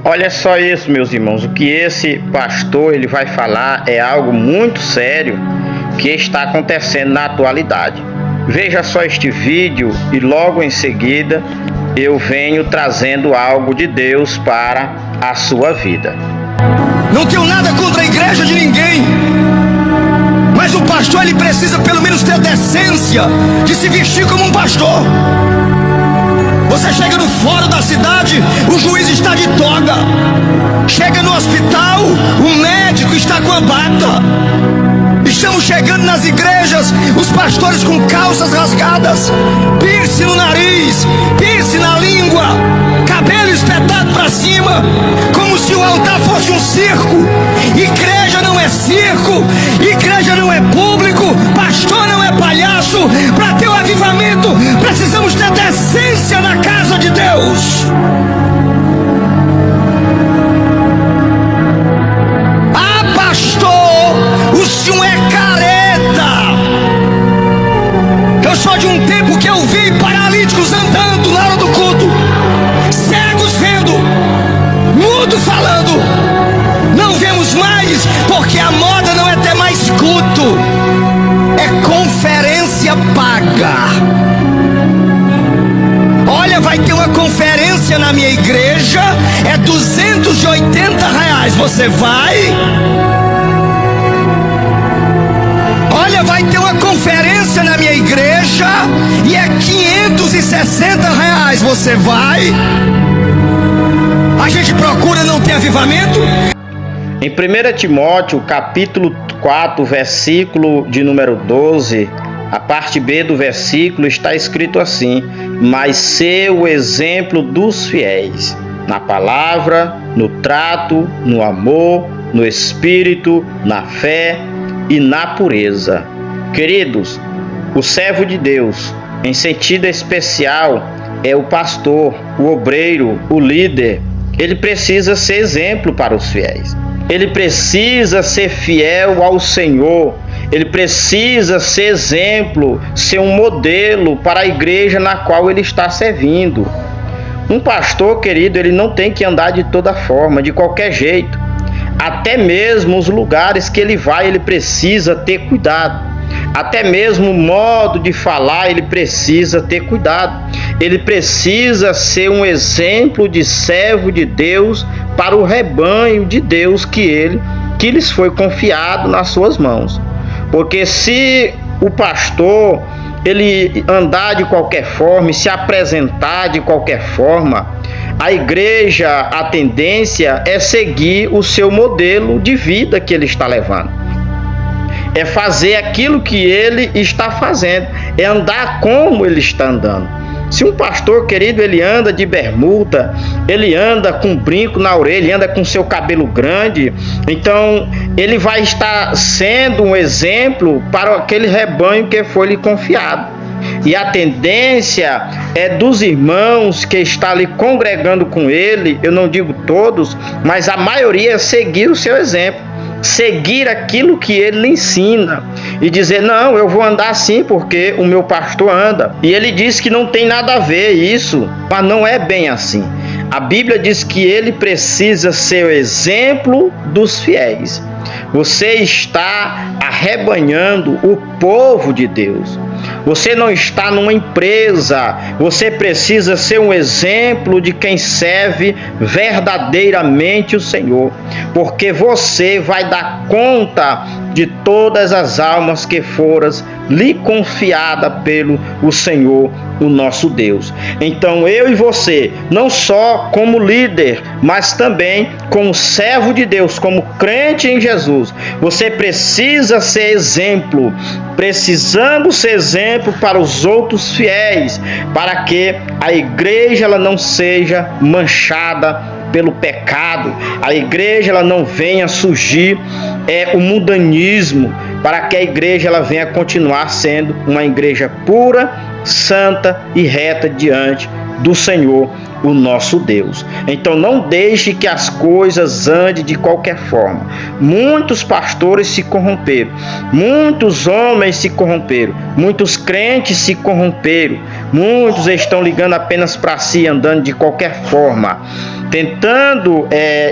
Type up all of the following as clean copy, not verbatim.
Olha só isso, meus irmãos, o que esse pastor ele vai falar é algo muito sério que está acontecendo na atualidade. Veja só este vídeo e logo em seguida eu venho trazendo algo de Deus para a sua vida. Não tenho nada contra a igreja de ninguém, mas o pastor ele precisa pelo menos ter a decência de se vestir como um pastor. Você chega no fórum da cidade, o juiz está de toga. Chega no hospital, o médico está com a bata. Estamos chegando nas igrejas, os pastores com calças rasgadas, piercing no nariz, piercing na língua, cabelo espetado para cima, como se o altar fosse um circo. Igreja não é circo, igreja não é público, pastor não é palhaço. Para ter o avivamento, precisamos ter decência na casa de Deus. Ah, pastor, o senhor é careta. Eu sou de um tempo que eu vi paralíticos andando na hora do culto, cegos vendo, mudo falando. Não vemos mais, porque a moda não é ter mais culto, é conferência paga. Olha, vai ter uma conferência na minha igreja, é R$280. Você vai? Olha, vai ter uma conferência na minha igreja e é R$560. Você vai? A gente procura não ter avivamento? Em 1 Timóteo, capítulo 4, versículo de número 12, a parte B do versículo está escrito assim: mas ser o exemplo dos fiéis, na palavra, no trato, no amor, no espírito, na fé e na pureza. Queridos, o servo de Deus, em sentido especial, é o pastor, o obreiro, o líder. Ele precisa ser exemplo para os fiéis. Ele precisa ser fiel ao Senhor. Ele precisa ser exemplo, ser um modelo para a igreja na qual ele está servindo. Um pastor, querido, ele não tem que andar de toda forma, de qualquer jeito. Até mesmo os lugares que ele vai, ele precisa ter cuidado. Até mesmo o modo de falar, ele precisa ter cuidado. Ele precisa ser um exemplo de servo de Deus para o rebanho de Deus que lhes foi confiado nas suas mãos. Porque se o pastor ele andar de qualquer forma e se apresentar de qualquer forma, a igreja, a tendência é seguir o seu modelo de vida que ele está levando. É fazer aquilo que ele está fazendo, é andar como ele está andando. Se um pastor, querido, ele anda de bermuda, ele anda com brinco na orelha, ele anda com seu cabelo grande, então ele vai estar sendo um exemplo para aquele rebanho que foi lhe confiado. E a tendência é dos irmãos que estão ali congregando com ele, eu não digo todos, mas a maioria, seguir o seu exemplo, seguir aquilo que ele lhe ensina e dizer: não, eu vou andar assim porque o meu pastor anda. E ele diz que não tem nada a ver isso, mas não é bem assim. A Bíblia diz que ele precisa ser o exemplo dos fiéis. Você está arrebanhando o povo de Deus. Você não está numa empresa. Você precisa ser um exemplo de quem serve verdadeiramente o Senhor, porque você vai dar conta de todas as almas que foram lhe confiada pelo o Senhor, o nosso Deus. Então eu e você, não só como líder, mas também como servo de Deus, como crente em Jesus, você precisa ser exemplo. Precisamos ser exemplo para os outros fiéis, para que a igreja ela não seja manchada pelo pecado, a igreja ela não venha surgir o mundanismo, para que a igreja ela venha continuar sendo uma igreja pura, santa e reta diante do Senhor, o nosso Deus. Então não deixe que as coisas andem de qualquer forma. Muitos pastores se corromperam, muitos homens se corromperam, muitos crentes se corromperam, Muitos estão ligando apenas para si, andando de qualquer forma, tentando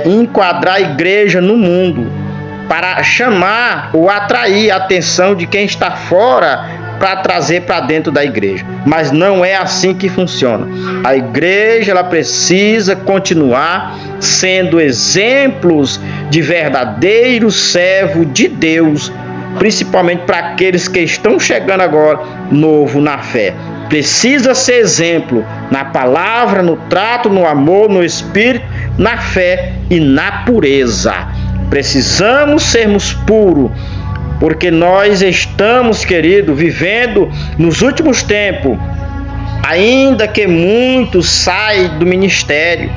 enquadrar a igreja no mundo, para chamar ou atrair a atenção de quem está fora, para trazer para dentro da igreja. Mas não é assim que funciona. A igreja, ela precisa continuar sendo exemplos de verdadeiro servo de Deus, principalmente para aqueles que estão chegando agora novo na fé. Precisa ser exemplo na palavra, no trato, no amor, no espírito, na fé e na pureza. Precisamos sermos puros, porque nós estamos, querido, vivendo nos últimos tempos. Ainda que muitos saem do ministério,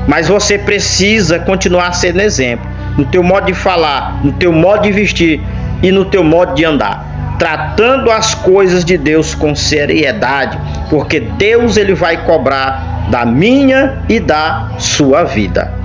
mas você precisa continuar sendo exemplo no teu modo de falar, no teu modo de vestir e no teu modo de andar, tratando as coisas de Deus com seriedade, porque Deus, ele vai cobrar da minha e da sua vida.